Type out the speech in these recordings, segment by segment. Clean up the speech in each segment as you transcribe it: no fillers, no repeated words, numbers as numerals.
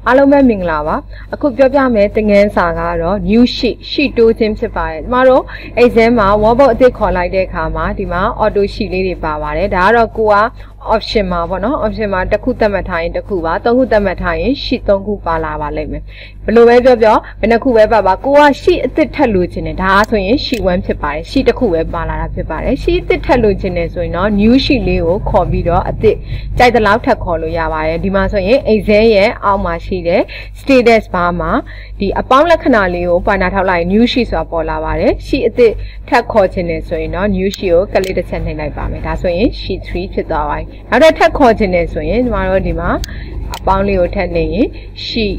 အားလုံးပဲမင်္ဂလာပါအခုပြောပြမယ်သင်ခန်းစာကတော့ new sheet တိုးခြင်းဖြစ်ပါတယ်ဒီမှာတော့ exam မှာ workbook အသစ်ခေါ်လိုက်တဲ့အခါမှာဒီမှာ auto sheet လေးတွေပါပါတယ်ဒါကတော့ကိုက option မှာပေါ့နော် option မှာတစ်ခုသတ်မှတ်ထားရင်တစ်ခုပါသုံးခုသတ်မှတ်ထားရင် sheet 3ခုပါလာပါလိမ့်မယ်ဘယ်လိုပဲပြောပြောဘယ်နှခုပဲပါပါကိုက sheet အသစ်ထပ်လို့ခြင်းတယ်ဒါဆိုရင် sheet 1ဖြစ်ပါတယ် sheet တစ်ခုပဲပါလာတာဖြစ်ပါတယ် sheet အသစ်ထပ်လို့ခြင်းတယ်ဆိုရင်တော့ new sheet လေးကိုခေါ်ပြီးတော့အသစ်ကြိုက်တဲ့လောက်ထပ်ခေါ်လို့ရပါတယ်ဒီမှာဆိုရင် exam ရဲ့အောက်မှာရှိတဲ့ status bar မှာဒီအပေါင်းလက္ခဏာလေးကိုပွာနာထောက်လိုက် new sheet ဆိုတာပေါ်လာပါတယ် sheet အသစ်ထပ်ခေါ်ခြင်းတယ်ဆိုရင်တော့ new sheet ကိုကလစ်တစ်ချက်နှိပ်လိုက်ပါမယ်ဒါဆိုရင် sheet 3ဖြစ်သွားပါပြီနောက်တော့ထပ်ခေါ်ခြင်းတယ်ဆိုရင်ဒီမှာတော့ဒီမှာအပေါင်းလေးကိုထပ်နေရင် sheet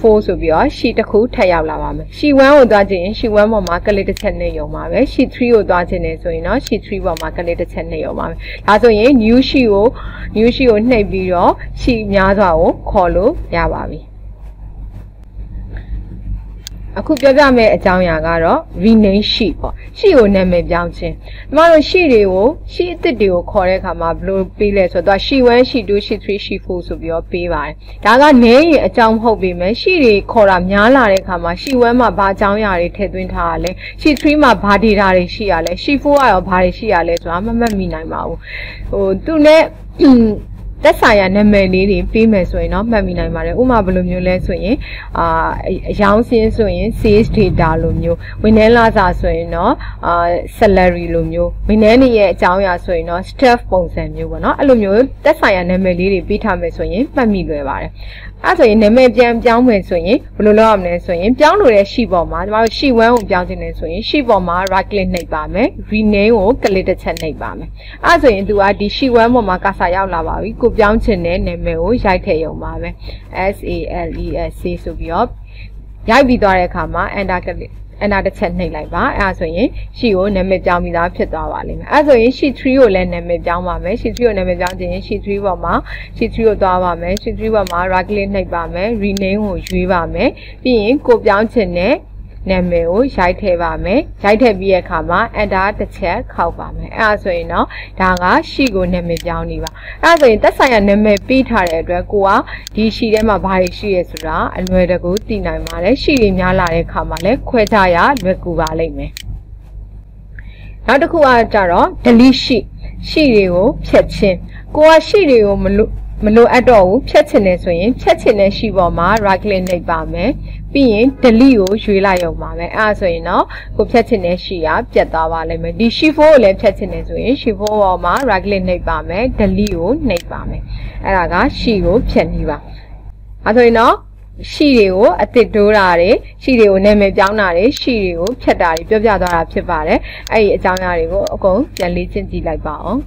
4ဆိုပြီးတော့ sheet တစ်ခုထပ်ရောက်လာပါမယ် sheet 1ကိုသွားခြင်းရင် sheet 1ပေါ်မှာကလစ်တစ်ချက်နှိပ်ရုံပါပဲ sheet 3ကိုသွားခြင်းတယ်ဆိုရင်တော့ sheet 3ပေါ်မှာကလစ်တစ်ချက်နှိပ်ရုံပါပဲဒါဆိုရင် new sheet ကိုနှိပ်ပြီးတော့ sheet များစွာကိုခေါ်လို့ရပါပြီအခုပြောပြမယ့်အကြောင်းအရာကတော့ rename sheet ပေါ့ sheet ကိုနာမည်ပြောင်းခြင်းဒီမှာတော့ sheet တွေကို sheet အသစ်တွေကိုခေါ်တဲ့အခါမှာဘယ်လိုပေးလဲဆိုတော့ sheet 1 sheet 2 sheet 3 sheet 4ဆိုပြီးတော့ပေးပါတယ်ဒါကနည်းရင်အကြောင်းမဟုတ်ပေမဲ့ sheet တွေခေါ်တာများလာတဲ့အခါမှာ sheet 1မှာဘာအကြောင်းအရာတွေထည့်သွင်းထားရလဲ sheet 3မှာဘာ data တွေရှိရလဲ sheet 4ကရောဘာတွေရှိရလဲဆိုတာမမှတ်မိနိုင်ပါဘူးသူနဲ့သက်ဆိုင်ရာနာမည်လေးတွေပေးမယ်ဆိုရင်တော့မှတ်မိနိုင်ပါတယ်ဥပမာဘယ်လိုမျိုးလဲဆိုရင်အရောင်းစင်းဆိုရင် sales data လိုမျိုးဝန်ထမ်းလစာဆိုရင်တော့salary လိုမျိုးဝန်ထမ်းတွေရဲ့အကြောင်းအရာဆိုရင်တော့ staff ပုံစံမျိုးပေါ့နော်အဲ့လိုမျိုးသက်ဆိုင်ရာနာမည်လေးတွေပေးထားမယ်ဆိုရင်မှတ်မိလွယ်ပါတယ်အဲ့ဆိုရင်နာမည်ပြန်ပြောင်းမယ်ဆိုရင်ဘယ်လိုလုပ်ရမလဲဆိုရင်ပြောင်းလို့တဲ့ sheet ပေါ်မှာကျမတို့ sheet 1ကိုပြောင်းခြင်းလဲဆိုရင် sheet ပေါ်မှာ right click နှိပ်ပါမယ် rename ကို click တစ်ချက်နှိပ်ပါမယ်အဲ့ဆိုရင်သူကဒီ sheet 1ပေါ်မှာကစားရောက်လာပါပြီကိုပြောင်းခြင်းတဲ့နာမည်ကိုရိုက်ထည့်ရုံပါပဲ SALESC ဆိုပြီးတော့ရိုက်ပြီးသွားတဲ့အခါမှာ enter clickတစ်ချက်နှိပ်လိုက်ပါအဲ့ဒါဆိုရင် sheet ကိုနာမည်ပြောင်းပြီးသားဖြစ်သွားပါလိမ့်မယ်အဲ့ဆိုရင် sheet 3ကိုလည်းနာမည်ပြောင်းပါမယ် sheet 3ကိုနာမည်ပြောင်းခြင်းရင် sheet 3ပေါ်မှာ sheet 3ကိုသွားပါမယ် sheet 3ပေါ်မှာ right click နှိပ်ပါမယ် rename ကိုရွေးပါမယ်ပြီးရင်ကိုပြောင်းခြင်းနဲ့နာမည်ကိုရိုက်ထည့်ပါမယ်ရိုက်ထည့်ပြီးတဲ့အခါမှာ enter တစ်ချက်ခောက်ပါမယ်အဲ့ဒါဆိုရင်တော့ဒါက sheet ကိုနာမည်ပြောင်းနေပါအဲ့ဒါဆိုရင်သက်ဆိုင်ရာနာမည်ပေးထားတဲ့အတွက်ကိုကဒီ sheet ထဲမှာဘာတွေရှိရဲဆိုတာအလွယ်တကူသိနိုင်ပါတယ် sheet တွေများလာတဲ့အခါမှာလည်းခွဲခြားရလွယ်ကူပါလိမ့်မယ်နောက်တစ်ခုကကြတော့ delete sheet တွေကိုဖြတ်ခြင်းကိုက sheet တွေကိုမလိုအပ်တော့ဘူးဖြတ်ချင်တယ်ဆိုရင်ဖြတ်ချင်တဲ့ sheet ပေါ်မှာ right click နှိပ်ပါမယ်ပြီးရင် delete ကိုရွေးလိုက်ရုံပါပဲအဲ့ဒါဆိုရင်တော့ကိုဖြတ်ချင်တဲ့ sheet ကပြတ်သွားပါလိမ့်မယ်ဒီ sheet 4ကိုလည်းဖြတ်ချင်တယ်ဆိုရင် sheet 4ပေါ်မှာ right click နှိပ်ပါမယ် delete ကိုနှိပ်ပါမယ်အဲ့ဒါက sheet ကိုဖြတ်နေပါအဲ့ဆိုရင်တော့ sheet တွေကိုအသစ်တိုးတာတွေ sheet တွေကိုနာမည်ပြောင်းတာတွေ sheet တွေကိုဖြတ်တာတွေပြောပြသွားတာဖြစ်ပါတယ်အဲ့ဒီအကြောင်းအရာတွေကိုအကုန်ပြန်လေ့ကျင့်ကြည့်လိုက်ပါအောင်